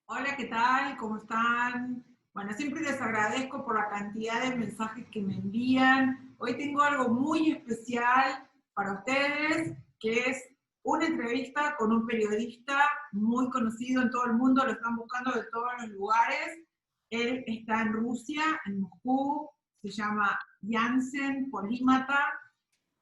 Hola, ¿qué tal? ¿Cómo están? Bueno, siempre les agradezco por la cantidad de mensajes que me envían. Hoy tengo algo muy especial para ustedes, que es una entrevista con un periodista muy conocido en todo el mundo, lo están buscando de todos los lugares. Él está en Rusia, en Moscú, se llama Jansen Polímata,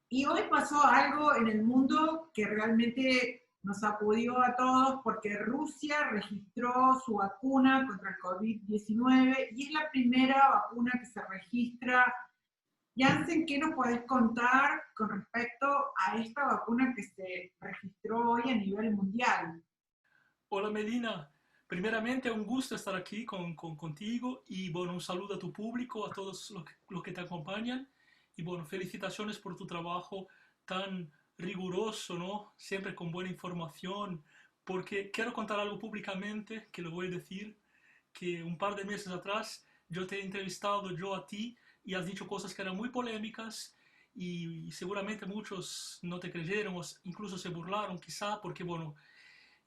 y hoy pasó algo en el mundo que realmente nos sacudió a todos porque Rusia registró su vacuna contra el COVID-19 y es la primera vacuna que se registra. Janssen, ¿qué nos podés contar con respecto a esta vacuna que se registró hoy a nivel mundial? Hola Melina, primeramente es un gusto estar aquí contigo y bueno, un saludo a tu público, a todos los que te acompañan y bueno, felicitaciones por tu trabajo tan riguroso, ¿no? Siempre con buena información, porque quiero contar algo públicamente, que lo voy a decir, que un par de meses atrás yo te he entrevistado yo a ti y has dicho cosas que eran muy polémicas y seguramente muchos no te creyeron o incluso se burlaron quizá porque bueno,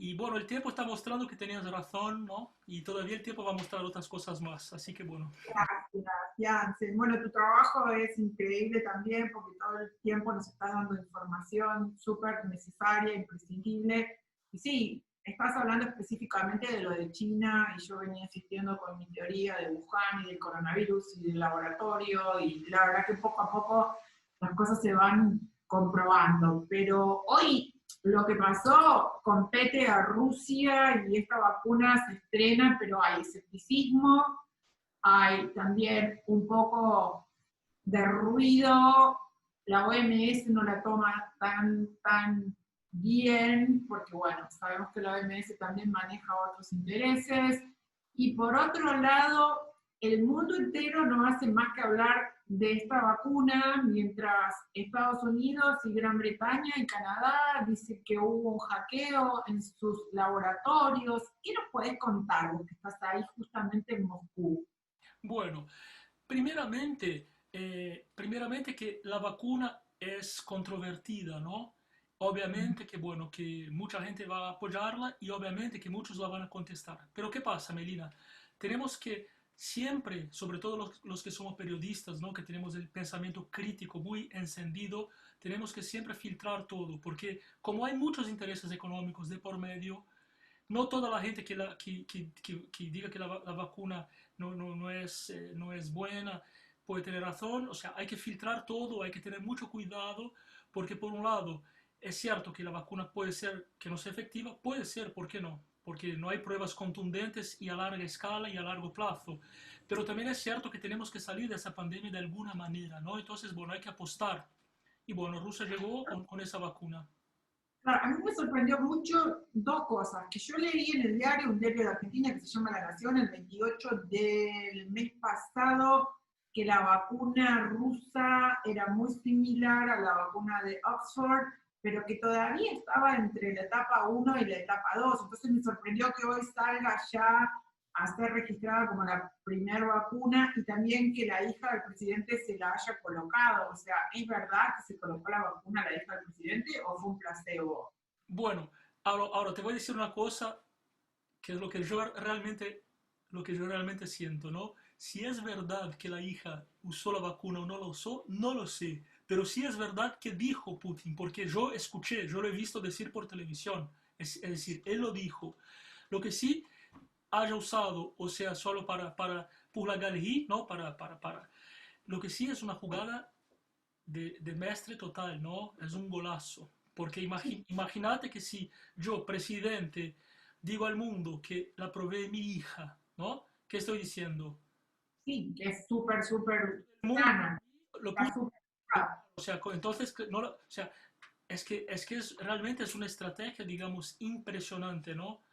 y bueno, el tiempo está mostrando que tenías razón, ¿no? Y todavía el tiempo va a mostrar otras cosas más. Así que bueno. Gracias, Janssen. Bueno, tu trabajo es increíble también porque todo el tiempo nos está dando información súper necesaria, imprescindible. Y sí, estás hablando específicamente de lo de China y yo venía insistiendo con mi teoría de Wuhan y del coronavirus y del laboratorio y la verdad que poco a poco las cosas se van comprobando. Pero hoy lo que pasó compete a Rusia y esta vacuna se estrena, pero hay escepticismo, hay también un poco de ruido, la OMS no la toma tan bien, porque bueno, sabemos que la OMS también maneja otros intereses, y por otro lado, el mundo entero no hace más que hablar de esta vacuna, mientras Estados Unidos y Gran Bretaña y Canadá dicen que hubo un hackeo en sus laboratorios. ¿Qué nos puedes contar vos que estás ahí justamente en Moscú? Bueno, primeramente que la vacuna es controvertida, ¿no? Obviamente que, bueno, que mucha gente va a apoyarla y obviamente que muchos la van a contestar. Pero ¿qué pasa, Melina? Tenemos que siempre, sobre todo los que somos periodistas, ¿no? Que tenemos el pensamiento crítico muy encendido, tenemos que siempre filtrar todo, porque como hay muchos intereses económicos de por medio, no toda la gente que diga que la vacuna no es buena puede tener razón. O sea, hay que filtrar todo, hay que tener mucho cuidado, porque por un lado, es cierto que la vacuna puede ser que no sea efectiva, puede ser, ¿por qué no? Porque no hay pruebas contundentes y a larga escala y a largo plazo. Pero también es cierto que tenemos que salir de esa pandemia de alguna manera, ¿no? Entonces, bueno, hay que apostar. Y bueno, Rusia llegó con esa vacuna. Claro, a mí me sorprendió mucho dos cosas, que yo leí en el diario, un diario de Argentina que se llama La Nación, el 28 del mes pasado, que la vacuna rusa era muy similar a la vacuna de Oxford, pero que todavía estaba entre la etapa uno y la etapa 2. Entonces me sorprendió que hoy salga ya a ser registrada como la primera vacuna y también que la hija del presidente se la haya colocado. O sea, ¿es verdad que se colocó la vacuna a la hija del presidente o fue un placebo? Bueno, ahora te voy a decir una cosa que es lo que yo realmente siento, ¿no? Si es verdad que la hija usó la vacuna o no la usó, no lo sé. Pero sí es verdad que dijo Putin, porque yo escuché, yo lo he visto decir por televisión. Es decir, él lo dijo. Lo que sí haya usado, o sea, solo por la galería, ¿no? Lo que sí es una jugada de mestre total, ¿no? Es un golazo. Porque imagínate que si yo, presidente, digo al mundo que la probé mi hija, ¿no? ¿Qué estoy diciendo? Sí, que es súper, súper El mundo sana, lo está puso, súper sana. o sea, entonces, no, o sea, realmente es una estrategia, digamos, impresionante, ¿no?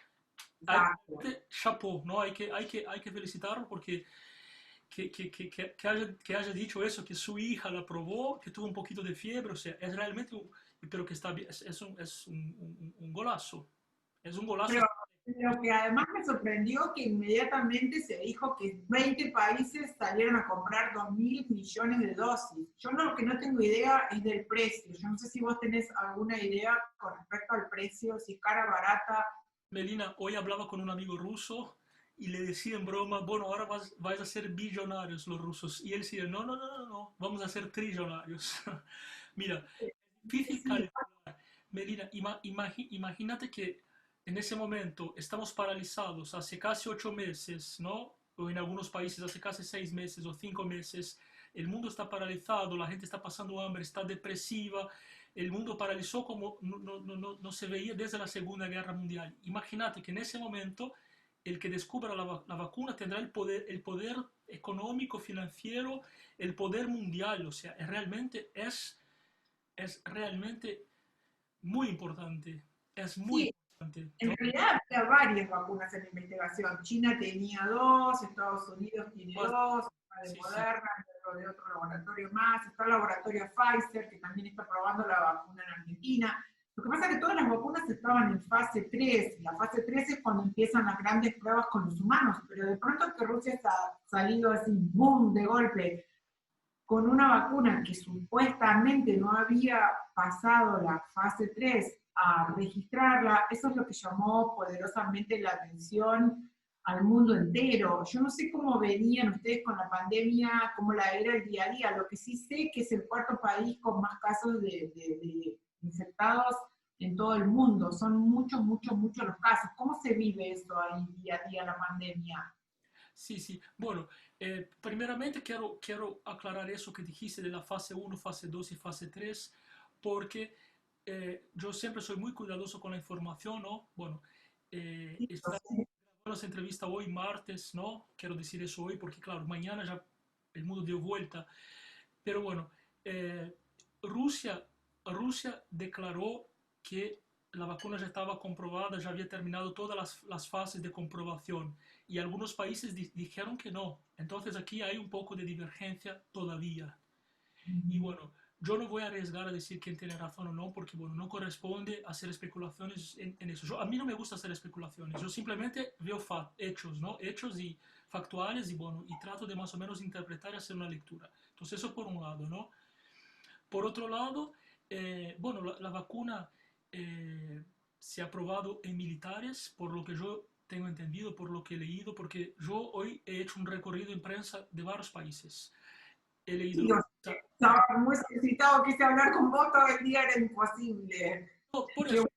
Hay, Exacto. chapeau, ¿no? Hay que felicitarlo porque que haya dicho eso, que su hija la probó, que tuvo un poquito de fiebre, o sea, es realmente, pero que está bien, un golazo, es un golazo. Pero lo que además me sorprendió que inmediatamente se dijo que 20 países salieron a comprar 2.000 millones de dosis. Yo lo que no tengo idea es del precio. Yo no sé si vos tenés alguna idea con respecto al precio, si es cara, barata. Melina, hoy hablaba con un amigo ruso y le decía en broma, bueno, ahora vais a ser billonarios los rusos. Y él decía, no, no, no, no, no, vamos a ser trillonarios. Mira, es difícil Sí, calcular. Melina, imagínate que en ese momento estamos paralizados hace casi 8 meses, ¿no? O en algunos países hace casi 6 meses o 5 meses. El mundo está paralizado, la gente está pasando hambre, está depresiva. El mundo paralizó como no se veía desde la Segunda Guerra Mundial. Imagínate que en ese momento el que descubra la vacuna tendrá el poder económico, financiero, el poder mundial. O sea, es realmente muy importante. Es muy sí, importante, en ¿no? realidad había varias vacunas en investigación. China tenía dos, Estados Unidos tiene Más- dos, una de Sí, sí. Moderna, otra de otro laboratorio más, está el laboratorio Pfizer, que también está probando la vacuna en Argentina. Lo que pasa es que todas las vacunas estaban en fase 3, y la fase 3 es cuando empiezan las grandes pruebas con los humanos, pero de pronto que Rusia ha salido así, boom, de golpe, con una vacuna que supuestamente no había pasado la fase 3 a registrarla, eso es lo que llamó poderosamente la atención al mundo entero. Yo no sé cómo venían ustedes con la pandemia, cómo la era el día a día. Lo que sí sé que es el cuarto país con más casos de infectados en todo el mundo. Son muchos, muchos, muchos los casos. ¿Cómo se vive eso ahí día a día, la pandemia? Sí, sí. Bueno, primeramente quiero aclarar eso que dijiste de la fase uno, fase 2 y fase 3, porque yo siempre soy muy cuidadoso con la información, ¿no? Bueno, está grabando esa entrevista hoy, martes, ¿no? Quiero decir eso hoy porque, claro, mañana ya el mundo dio vuelta. Pero bueno, eh, Rusia, Rusia declaró que la vacuna ya estaba comprobada, ya había terminado todas las fases de comprobación y algunos países dijeron que no. Entonces aquí hay un poco de divergencia todavía. Y bueno, yo no voy a arriesgar a decir quién tiene razón o no, porque bueno, no corresponde hacer especulaciones en eso. A mí no me gusta hacer especulaciones, yo simplemente veo hechos, ¿no? Hechos y factuales y bueno, y trato de más o menos interpretar y hacer una lectura. Entonces eso por un lado, ¿no? Por otro lado, bueno, la vacuna se ha probado en militares, por lo que yo tengo entendido, por lo que he leído, porque yo hoy he hecho un recorrido en prensa de varios países. He leído Sí, la yo prensa. estaba muy solicitado, quise hablar con vos todo el día, era imposible. No, por Qué eso.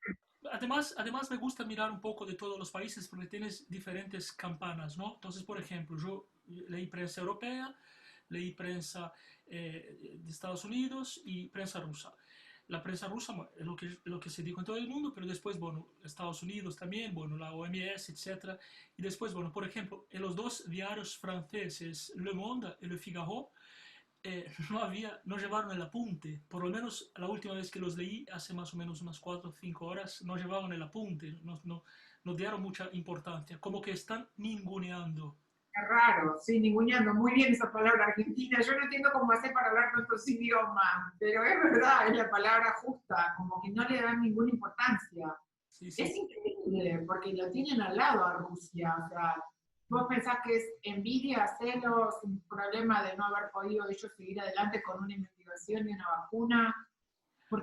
Además me gusta mirar un poco de todos los países porque tienes diferentes campanas, ¿no? Entonces, por ejemplo, yo leí prensa europea, leí prensa de Estados Unidos y prensa rusa. La prensa rusa bueno, es lo que se dijo en todo el mundo, pero después, bueno, Estados Unidos también, bueno, la OMS, etcétera. Y después, bueno, por ejemplo, en los dos diarios franceses, Le Monde y Le Figaro, no llevaron el apunte. Por lo menos la última vez que los leí, hace más o menos unas 4 o 5 horas, no llevaban el apunte, no dieron mucha importancia, como que están ninguneando. raro, sí, ninguneando, muy bien esa palabra argentina. Yo no entiendo cómo hacer para hablar tantos idiomas, pero es verdad, es la palabra justa, como que no le dan ninguna importancia. Sí, sí. Es increíble, porque lo tienen al lado a Rusia, o sea, vos pensás que es envidia, celos, un problema de no haber podido ellos seguir adelante con una investigación y una vacuna. ¿Por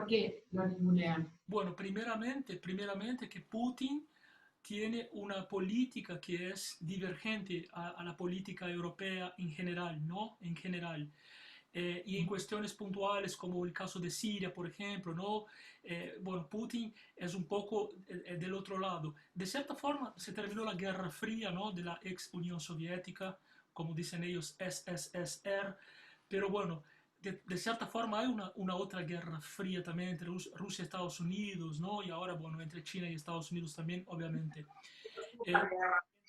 qué lo ningunean? Bueno, primeramente que Putin tiene una política que es divergente a la política europea en general, ¿no? En general. Y en cuestiones puntuales como el caso de Siria, por ejemplo, ¿no? Bueno, Putin es un poco del otro lado. De cierta forma, se terminó la Guerra Fría, ¿no? De la ex Unión Soviética, como dicen ellos, SSSR, pero bueno, de cierta forma hay una otra guerra fría también entre Rusia y Estados Unidos, ¿no? Y ahora, bueno, entre China y Estados Unidos también, obviamente. Eh,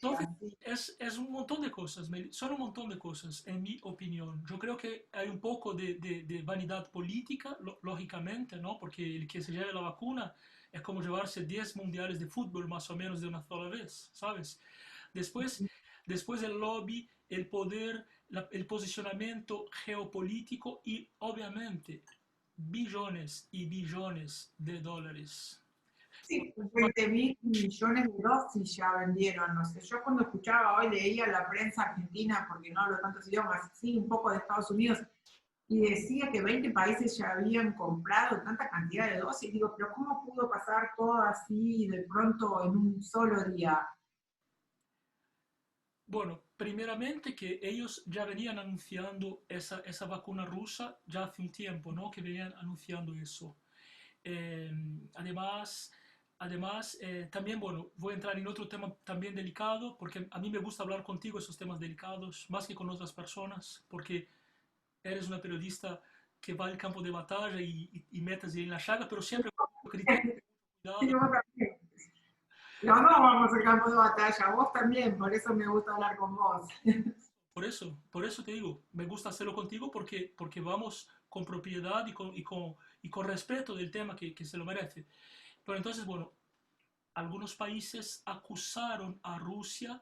entonces, es un montón de cosas, son un montón de cosas, en mi opinión. Yo creo que hay un poco de vanidad política, lógicamente, ¿no? Porque el que se lleve la vacuna es como llevarse 10 mundiales de fútbol más o menos de una sola vez, ¿sabes? Después, después el lobby, el poder, el posicionamiento geopolítico y obviamente billones y billones de dólares. Sí, 20.000 millones de dosis ya vendieron. No sé, yo cuando escuchaba hoy, leía la prensa argentina, porque no hablo tantos idiomas, sí, un poco de Estados Unidos, y decía que 20 países ya habían comprado tanta cantidad de dosis. Digo, pero ¿cómo pudo pasar todo así de pronto en un solo día? Bueno, primeramente que ellos ya venían anunciando esa vacuna rusa ya hace un tiempo, ¿no? Que venían anunciando eso. Eh, además, también, bueno, voy a entrar en otro tema también delicado, porque a mí me gusta hablar contigo esos temas delicados, más que con otras personas, porque eres una periodista que va al campo de batalla y metes en la llaga, pero siempre con criterio, Sí, cuidado. vos también. Los dos vamos al campo de batalla, vos también, por eso me gusta hablar con vos. Por eso te digo, me gusta hacerlo contigo porque vamos con propiedad y con respeto del tema que se lo merece. Pero entonces, bueno, algunos países acusaron a Rusia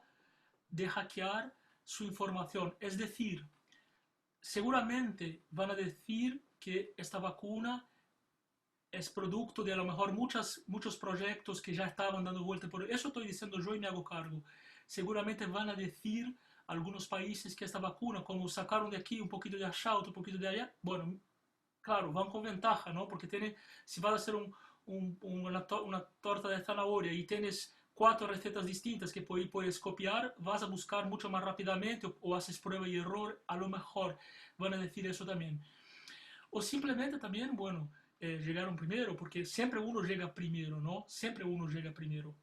de hackear su información. Es decir, seguramente van a decir que esta vacuna es producto de a lo mejor muchos proyectos que ya estaban dando vuelta por eso estoy diciendo yo y me hago cargo. Seguramente van a decir algunos países que esta vacuna, como sacaron de aquí un poquito de allá, otro poquito de allá, bueno, claro, van con ventaja, ¿no? Porque si vas a hacer una torta de zanahoria y tienes cuatro recetas distintas que puedes copiar, vas a buscar mucho más rápidamente o haces prueba y error, a lo mejor van a decir eso también. O simplemente también, bueno, llegaron primero, porque siempre uno llega primero, ¿no? Siempre uno llega primero.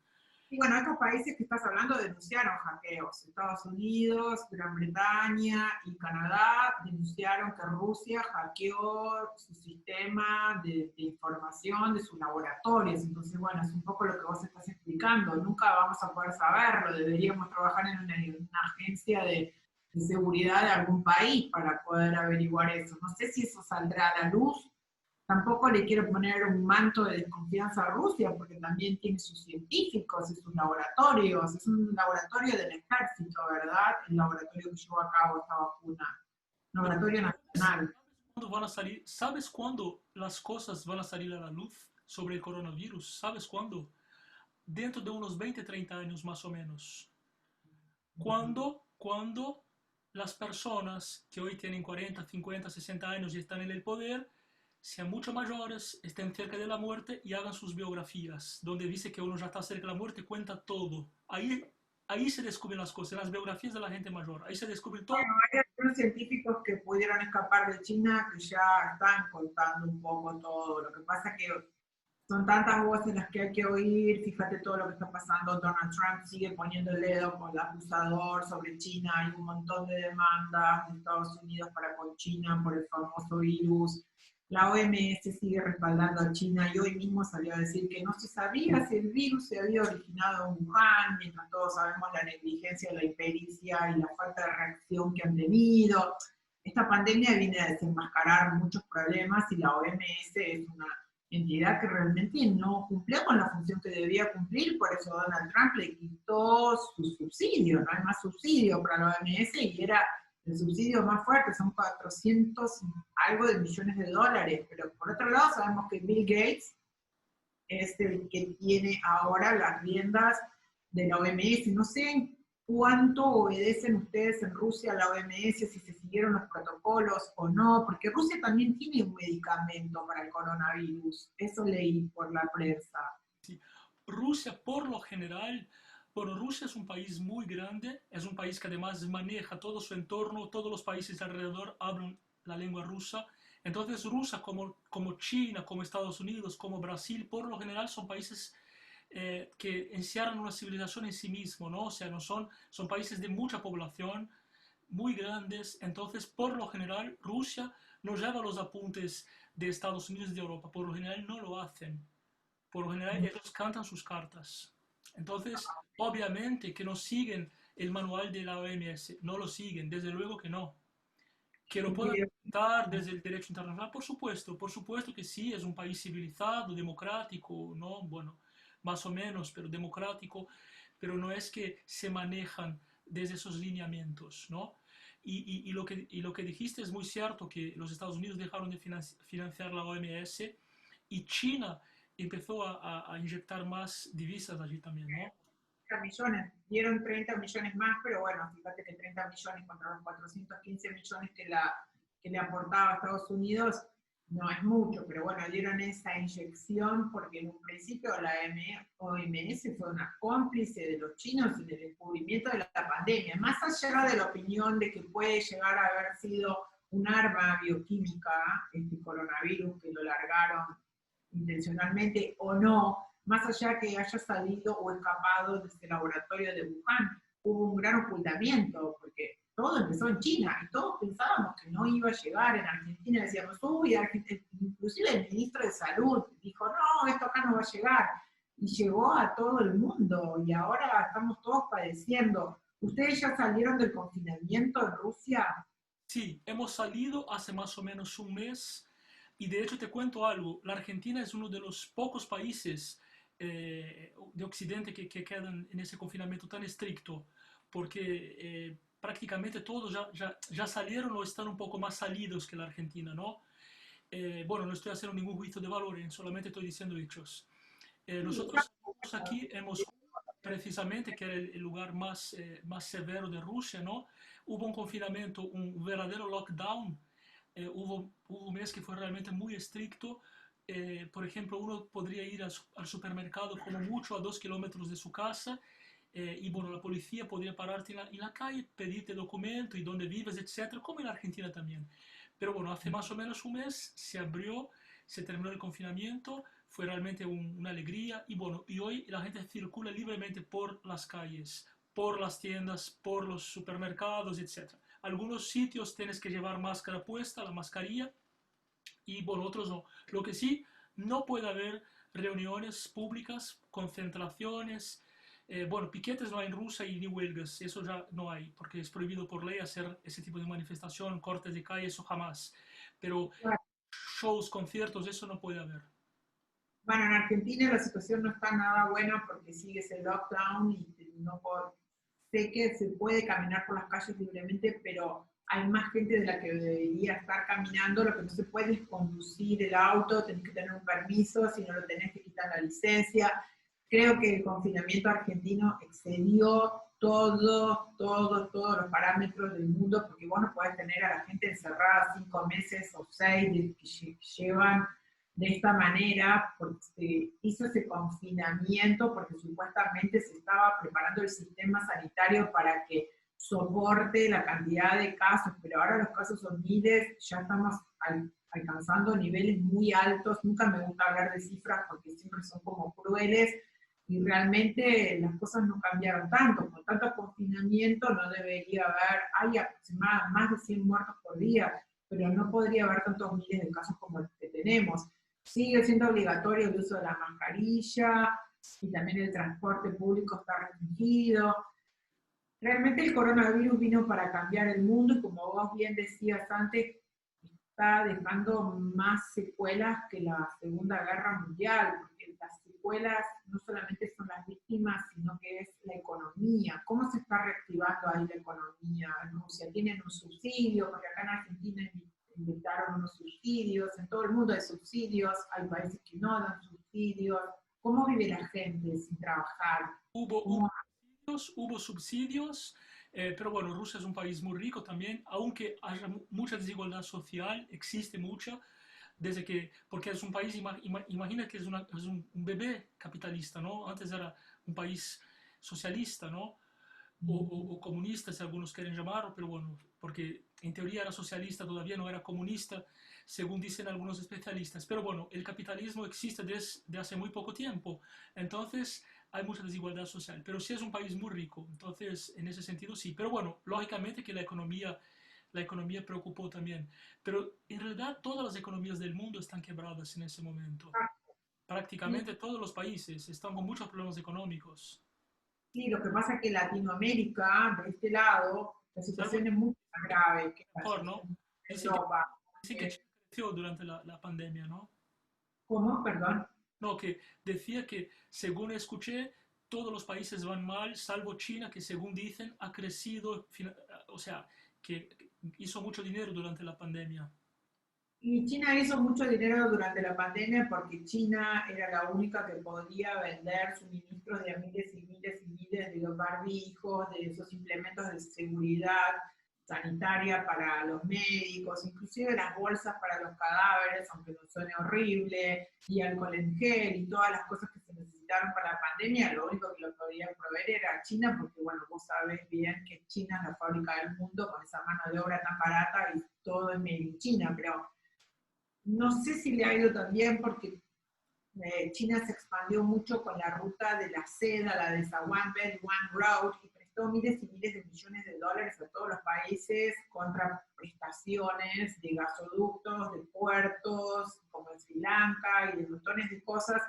Y bueno, estos países que estás hablando denunciaron hackeos. Estados Unidos, Gran Bretaña y Canadá denunciaron que Rusia hackeó su sistema de información de sus laboratorios. Entonces, bueno, es un poco lo que vos estás explicando. Nunca vamos a poder saberlo. Deberíamos trabajar en una agencia de seguridad de algún país para poder averiguar eso. No sé si eso saldrá a la luz. Tampoco le quiero poner un manto de desconfianza a Rusia, porque también tiene sus científicos y sus laboratorios. Es un laboratorio del ejército, ¿verdad? El laboratorio que llevó a cabo esta vacuna. Pero Laboratorio nacional. ¿sabes cuándo las cosas van a salir a la luz sobre el coronavirus? ¿Sabes cuándo? Dentro de unos 20, 30 años más o menos. Cuando las personas que hoy tienen 40, 50, 60 años y están en el poder, sean mucho mayores, estén cerca de la muerte y hagan sus biografías, donde dice que uno ya está cerca de la muerte, cuenta todo. Ahí se descubren las cosas, en las biografías de la gente mayor, ahí se descubre todo. Hay algunos científicos que pudieron escapar de China que ya están contando un poco todo. Lo que pasa es que son tantas voces las que hay que oír. Fíjate todo lo que está pasando. Donald Trump sigue poniendo el dedo con el acusador sobre China. Hay un montón de demandas de Estados Unidos para con China por el famoso virus. La OMS sigue respaldando a China y hoy mismo salió a decir que no se sabía si el virus se había originado en Wuhan, mientras todos sabemos la negligencia, la impericia y la falta de reacción que han tenido. Esta pandemia viene a desenmascarar muchos problemas y la OMS es una entidad que realmente no cumplió con la función que debía cumplir, por eso Donald Trump le quitó su subsidio, no hay más subsidio para la OMS y era el subsidio más fuerte, son 400 algo de millones de dólares, pero por otro lado sabemos que Bill Gates es el que tiene ahora las riendas de la OMS. No sé cuánto obedecen ustedes en Rusia a la OMS, si se siguieron los protocolos o no, porque Rusia también tiene un medicamento para el coronavirus. Eso leí por la prensa. Sí. Rusia, por lo general, bueno, Rusia es un país muy grande, es un país que además maneja todo su entorno, todos los países alrededor hablan la lengua rusa. Entonces, Rusia, como China, como Estados Unidos, como Brasil, por lo general son países que encierran una civilización en sí mismo, ¿no? O sea, no son países de mucha población, muy grandes. Entonces, por lo general, Rusia no lleva los apuntes de Estados Unidos y de Europa, por lo general no lo hacen. Por lo general ellos cantan sus cartas. Entonces, obviamente que no siguen el manual de la OMS, no lo siguen, desde luego que no. Que lo puedan aceptar desde el derecho internacional, por supuesto que sí, es un país civilizado, democrático, ¿no? Bueno, más o menos, pero democrático, pero no es que se manejan desde esos lineamientos, ¿no? Y lo que dijiste es muy cierto, que los Estados Unidos dejaron de financiar la OMS y China empezó a inyectar más divisas allí también, ¿no? 30 millones, dieron 30 millones más, pero bueno, fíjate que 30 millones contra los 415 millones que que le aportaba a Estados Unidos no es mucho, pero bueno, dieron esa inyección porque en un principio la OMS fue una cómplice de los chinos en el descubrimiento de la pandemia, más allá de la opinión de que puede llegar a haber sido un arma bioquímica, este coronavirus, que lo largaron intencionalmente o no, más allá que haya salido o escapado de ese laboratorio de Wuhan, hubo un gran ocultamiento, porque todo empezó en China y todos pensábamos que no iba a llegar. En Argentina decíamos, uy, inclusive el ministro de Salud dijo, no, esto acá no va a llegar. Y llegó a todo el mundo y ahora estamos todos padeciendo. ¿Ustedes ya salieron del confinamiento en Rusia? Sí, hemos salido hace más o menos un mes y de hecho te cuento algo, la Argentina es uno de los pocos países de Occidente que quedan en ese confinamiento tan estricto, porque prácticamente todos ya salieron o están un poco más salidos que la Argentina, ¿no? Bueno, no estoy haciendo ningún juicio de valor, solamente estoy diciendo hechos. Sí, Nosotros aquí hemos precisamente, que era el lugar más severo de Rusia, ¿no? Hubo un confinamiento, un verdadero lockdown. Hubo un mes que fue realmente muy estricto. Por ejemplo, uno podría ir al supermercado como mucho a 2 kilómetros de su casa y bueno, la policía podría pararte en la calle, pedirte documento y dónde vives, etcétera, como en Argentina también. Pero bueno, hace más o menos un mes se abrió, se terminó el confinamiento, fue realmente una alegría y bueno, y hoy la gente circula libremente por las calles, por las tiendas, por los supermercados, etcétera. Algunos sitios tienes que llevar máscara puesta, la mascarilla, y por otros no. Lo que sí, no puede haber reuniones públicas, concentraciones, bueno, piquetes no hay en Rusia y ni huelgas, eso ya no hay, porque es prohibido por ley hacer ese tipo de manifestación, cortes de calle, eso jamás. Pero shows, conciertos, eso no puede haber. bueno, en Argentina la situación no está nada buena porque sigue ese lockdown y no por, sé que se puede caminar por las calles libremente, pero hay más gente de la que debería estar caminando. Lo que no se puede es conducir el auto, tenés que tener un permiso, si no lo tenés que quitar la licencia. Creo que el confinamiento argentino excedió todos los parámetros del mundo, porque vos no podés tener a la gente encerrada 5 meses o 6 que llevan de esta manera, porque se hizo ese confinamiento, porque supuestamente se estaba preparando el sistema sanitario para que soporte la cantidad de casos, pero ahora los casos son miles, ya estamos alcanzando niveles muy altos. Nunca me gusta hablar de cifras porque siempre son como crueles, y realmente las cosas no cambiaron tanto. Con tanto confinamiento no debería haber, hay aproximadamente más de 100 muertos por día, pero no podría haber tantos miles de casos como los que tenemos. Sigue siendo obligatorio el uso de la mascarilla y también el transporte público está restringido. Realmente el coronavirus vino para cambiar el mundo y como vos bien decías antes, está dejando más secuelas que la Segunda Guerra Mundial, porque las secuelas no solamente son las víctimas, sino que es la economía. ¿Cómo se está reactivando ahí la economía en Rusia? ¿Tienen un subsidio? Porque acá en Argentina inventaron unos subsidios, en todo el mundo hay subsidios, hay países que no dan subsidios. ¿Cómo vive la gente sin trabajar? Hubo ¿Cómo? hubo subsidios, pero bueno, Rusia es un país muy rico también, aunque haya mucha desigualdad social, existe mucha, desde que, porque es un país, imagina que es un bebé capitalista, ¿no? Antes era un país socialista, ¿no? O comunista, si algunos quieren llamarlo, pero bueno, porque en teoría era socialista, todavía no era comunista, según dicen algunos especialistas. Pero bueno, el capitalismo existe desde hace muy poco tiempo, entonces hay mucha desigualdad social, pero sí es un país muy rico, entonces en ese sentido sí. Pero bueno, lógicamente que la economía preocupó también, pero en realidad todas las economías del mundo están quebradas en ese momento. Sí, Prácticamente todos los países están con muchos problemas económicos. sí, lo que pasa es que Latinoamérica, de este lado, la Salvo situación es mucho más grave que la mejor, ¿no? situación de Dice que, Europa. dice que China creció durante la pandemia, ¿no? ¿Cómo? Perdón. No, que decía que, según escuché, todos los países van mal, salvo China, que según dicen ha crecido, o sea, que hizo mucho dinero durante la pandemia. Y China hizo mucho dinero durante la pandemia porque China era la única que podía vender suministros de miles y miles y miles de barbijos, de esos implementos de seguridad. sanitaria para los médicos, inclusive las bolsas para los cadáveres, aunque no suene horrible, y alcohol en gel y todas las cosas que se necesitaron para la pandemia, lo único que lo podía proveer era China, porque bueno, vos sabés bien que China es la fábrica del mundo con esa mano de obra tan barata y todo es made in China, pero no sé si le ha ido tan bien porque China se expandió mucho con la ruta de la seda, la de esa One Belt, One Road, y prestó miles y miles de millones de dólares a todos los países contra prestaciones de gasoductos, de puertos, como en Sri Lanka, y de montones de cosas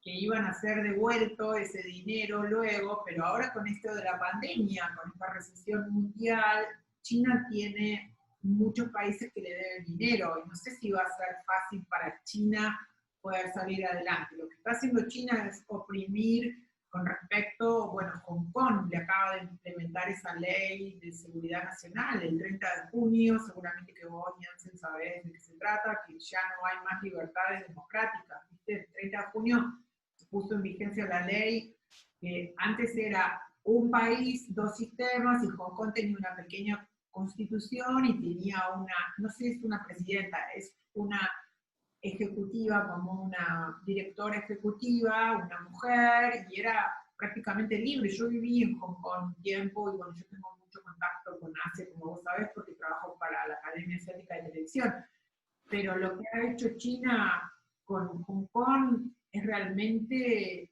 que iban a ser devuelto ese dinero luego, pero ahora con esto de la pandemia, con esta recesión mundial, China tiene muchos países que le deben dinero, y no sé si va a ser fácil para China poder salir adelante. Lo que está haciendo China es oprimir con respecto, bueno, Hong Kong le acaba de implementar esa ley de seguridad nacional el 30 de junio, seguramente que vos, Janssen, sabés de qué se trata, que ya no hay más libertades democráticas. ¿Viste? El 30 de junio se puso en vigencia la ley que antes era un país, dos sistemas, y Hong Kong tenía una pequeña constitución y tenía una, no sé si es una presidenta, es una ejecutiva, como una directora ejecutiva, una mujer, y era prácticamente libre. Yo viví en Hong Kong un tiempo y bueno, yo tengo mucho contacto con Asia, como vos sabés, porque trabajo para la Academia Asiática de Televisión. Pero lo que ha hecho China con Hong Kong es realmente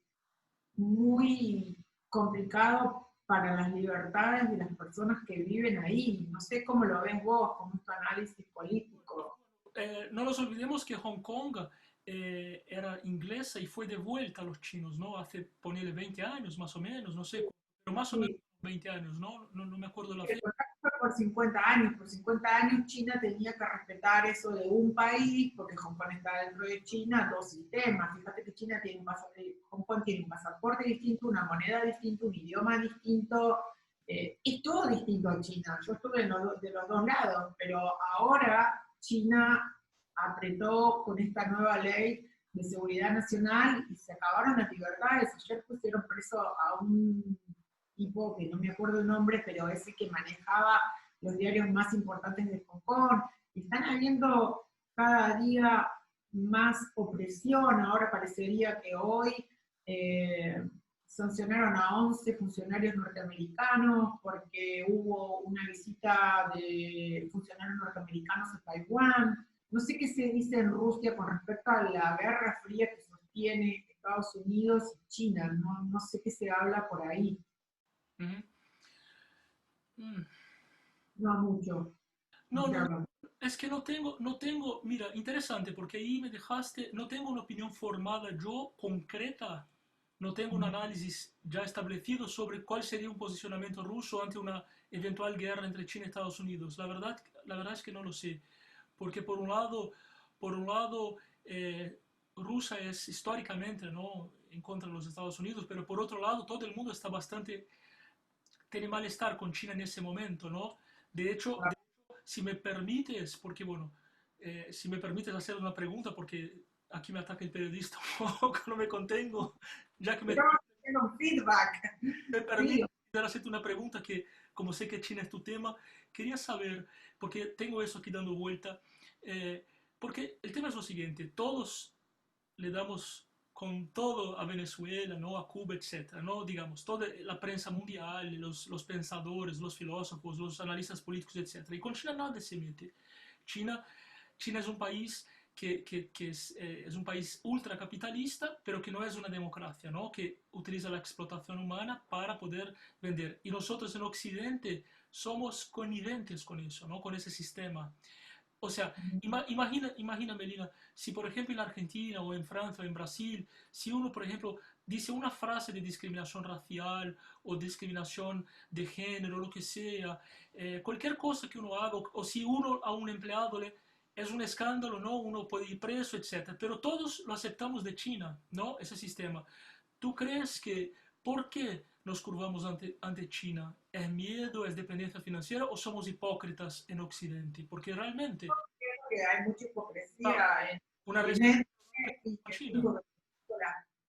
muy complicado para las libertades de las personas que viven ahí. No sé cómo lo ves vos, con tu análisis político. No nos olvidemos que Hong Kong era inglesa y fue devuelta a los chinos, ¿no? Hace, ponerle 20 años más o menos, no sé, pero más o menos Sí, 20 años, ¿no? No me acuerdo la el fecha. contrato fue por 50 años. Por 50 años China tenía que respetar eso de un país, porque Hong Kong está dentro de China, dos sistemas. Fíjate que China tiene un pasaporte, Hong Kong tiene un pasaporte distinto, una moneda distinta, un idioma distinto. Es todo distinto a China. Yo estuve de los dos lados, pero ahora China apretó con esta nueva ley de seguridad nacional y se acabaron las libertades. Ayer pusieron preso a un tipo que no me acuerdo el nombre, pero ese que manejaba los diarios más importantes de Hong Kong. Están habiendo cada día más opresión. Ahora parecería que hoy eh, sancionaron a 11 funcionarios norteamericanos porque hubo una visita de funcionarios norteamericanos a Taiwán. No sé qué se dice en Rusia con respecto a la guerra fría que sostiene Estados Unidos y China. No, no sé qué se habla por ahí. Ujú. Mm. No mucho, no No, se no, habla. es que no tengo, mira, interesante, porque ahí me dejaste, no tengo una opinión formada yo concreta, no tengo un análisis ya establecido sobre cuál sería un posicionamiento ruso ante una eventual guerra entre China y Estados Unidos. La verdad es que no lo sé, porque por un lado, Rusia es históricamente, ¿no?, en contra de los Estados Unidos, pero por otro lado todo el mundo está bastante, tiene malestar con China en ese momento, ¿no? De hecho, si me permites, porque bueno, si me permites hacer una pregunta, porque aquí me ataca el periodista un poco, no me contengo, ya que Estamos haciendo un feedback. me Sí, permites hacerte una pregunta que, como sé que China es tu tema, quería saber, porque tengo eso aquí dando vuelta, eh, porque el tema es lo siguiente, todos le damos con todo a Venezuela, ¿no?, a Cuba, etcétera, ¿no? Digamos, toda la prensa mundial, los pensadores, los filósofos, los analistas políticos, etcétera. Y con China nada se mete. China, China es un país que es un país ultracapitalista, pero que no es una democracia, ¿no?, que utiliza la explotación humana para poder vender. Y nosotros en Occidente somos conniventes con eso, ¿no?, con ese sistema. O sea, imagina, Melina, si por ejemplo en Argentina o en Francia o en Brasil, si uno, por ejemplo, dice una frase de discriminación racial o discriminación de género, lo que sea, cualquier cosa que uno haga, o si uno a un empleado le es un escándalo, ¿no? Uno puede ir preso, etcétera. Pero todos lo aceptamos de China, ¿no? Ese sistema. ¿Tú crees que por qué nos curvamos ante China? ¿Es miedo, es dependencia financiera o somos hipócritas en Occidente? Porque realmente creo que hay mucha ah, hipocresía en una Occidente respuesta y a que el China. único que puso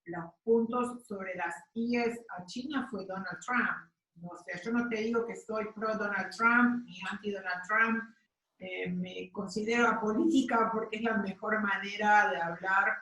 los puntos sobre las IES a China fue Donald Trump. O sea, yo no te digo que soy pro Donald Trump ni anti Donald Trump, me considero apolítica porque es la mejor manera de hablar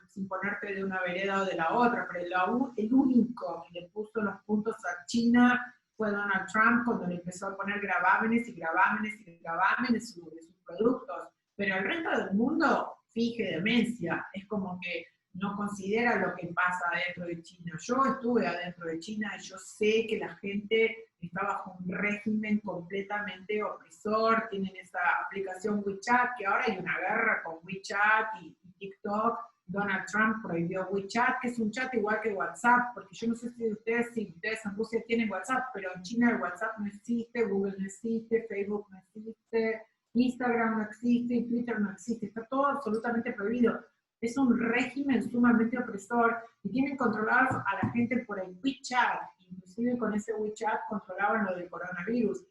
sin ponerte de una vereda o de la otra, pero el único que le puso los puntos a China fue Donald Trump cuando le empezó a poner gravámenes y gravámenes y gravámenes sobre sus productos. Pero el resto del mundo finge demencia, es como que no considera lo que pasa adentro de China. Yo estuve adentro de China y yo sé que la gente está bajo un régimen completamente opresor, tienen esa aplicación WeChat, que ahora hay una guerra con WeChat y TikTok. Donald Trump prohibió WeChat, que es un chat igual que WhatsApp, porque yo no sé si ustedes en Rusia tienen WhatsApp, pero en China el WhatsApp no existe, Google no existe, Facebook no existe, Instagram no existe, Twitter no existe, está todo absolutamente prohibido. Es un régimen sumamente opresor y tienen controlados a la gente por el WeChat, inclusive con ese WeChat controlaban lo del coronavirus.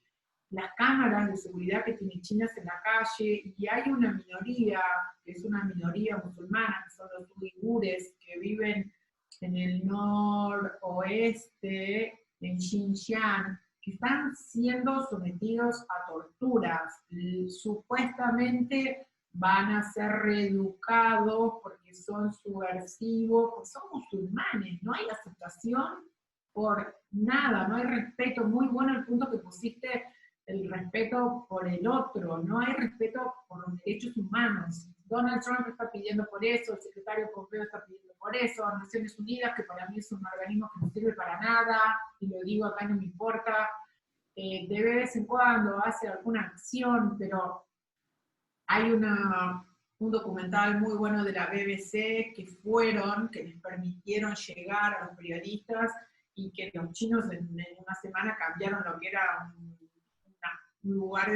Las cámaras de seguridad que tiene China en la calle, y hay una minoría, que es una minoría musulmana, que son los uigures, que viven en el noroeste, en Xinjiang, que están siendo sometidos a torturas. Supuestamente van a ser reeducados porque son subversivos, porque son musulmanes, no hay aceptación por nada, no hay respeto. Muy bueno el punto que pusiste, el respeto por el otro, no hay respeto por los derechos humanos. Donald Trump está pidiendo por eso, el secretario Pompeo está pidiendo por eso, Naciones Unidas, que para mí es un organismo que no sirve para nada, y lo digo acá, no me importa, de vez en cuando hace alguna acción, pero hay un documental muy bueno de la BBC que les permitieron llegar a los periodistas y que los chinos en una semana cambiaron lo que era un lugar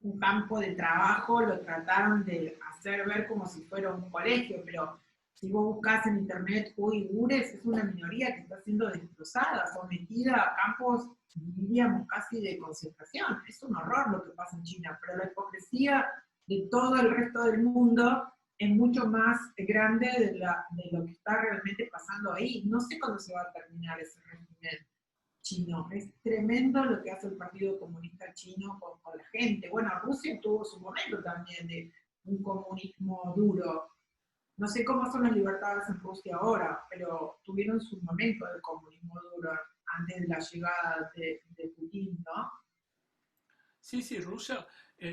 un campo de trabajo, lo trataron de hacer ver como si fuera un colegio, pero si vos buscas en internet uigures, es una minoría que está siendo destrozada, sometida a campos, diríamos, casi de concentración. Es un horror lo que pasa en China, pero la hipocresía de todo el resto del mundo es mucho más grande de lo que está realmente pasando ahí. No sé cuándo se va a terminar ese régimen chino. Es tremendo lo que hace el Partido Comunista Chino con la gente. Bueno, Rusia tuvo su momento también de un comunismo duro. No sé cómo son las libertades en Rusia ahora, pero tuvieron su momento de comunismo duro antes de la llegada de Putin, ¿no? Sí, sí, Rusia,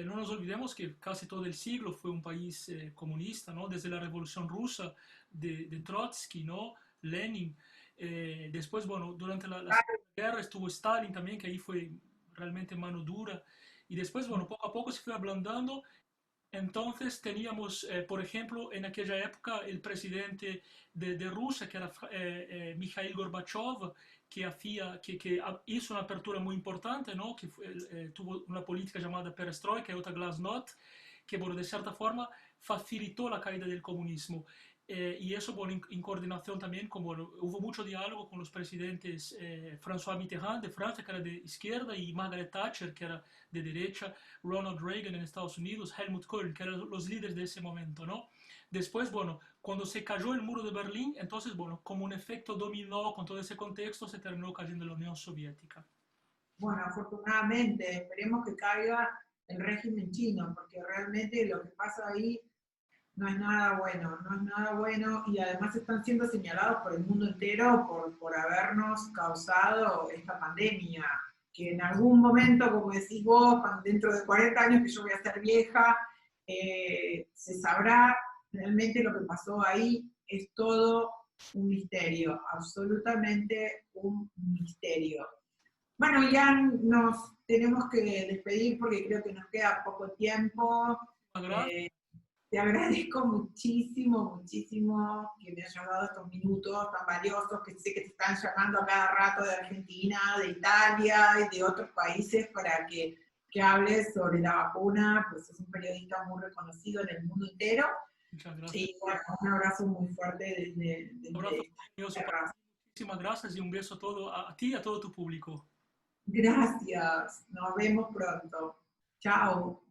no nos olvidemos que casi todo el siglo fue un país comunista, ¿no? Desde la Revolución Rusa de Trotsky, ¿no? Lenin. Después, bueno, durante la Segunda Guerra estuvo Stalin también, que ahí fue realmente mano dura. Y después, bueno, poco a poco se fue ablandando. Entonces teníamos, por ejemplo, en aquella época el presidente de Rusia, que era Mikhail Gorbachev, que hizo una apertura muy importante, ¿no? Tuvo una política llamada perestroika y otra glasnost, que bueno, de cierta forma facilitó la caída del comunismo. Y eso, bueno, en coordinación también, como bueno, hubo mucho diálogo con los presidentes François Mitterrand de Francia, que era de izquierda, y Margaret Thatcher, que era de derecha, Ronald Reagan en Estados Unidos, Helmut Kohl, que eran los líderes de ese momento, ¿no? Después, bueno, cuando se cayó el muro de Berlín, entonces, bueno, como un efecto dominó con todo ese contexto, se terminó cayendo la Unión Soviética. Bueno, afortunadamente, esperemos que caiga el régimen chino, porque realmente lo que pasa ahí no es nada bueno, no es nada bueno, y además están siendo señalados por el mundo entero por habernos causado esta pandemia, que en algún momento, como decís vos, dentro de 40 años que yo voy a ser vieja, se sabrá realmente lo que pasó ahí. Es todo un misterio, absolutamente un misterio. Bueno, ya nos tenemos que despedir porque creo que nos queda poco tiempo. Eh, Te agradezco muchísimo, muchísimo que me hayas dado estos minutos tan valiosos, que sé que te están llamando a cada rato de Argentina, de Italia y de otros países para que hables sobre la vacuna, pues es un periodista muy reconocido en el mundo entero. Muchas gracias. Y bueno, un abrazo muy fuerte Un abrazo desde cariñoso para Terra. ti. Muchísimas gracias y un beso a ti y a todo tu público. Gracias, nos vemos pronto. Chao.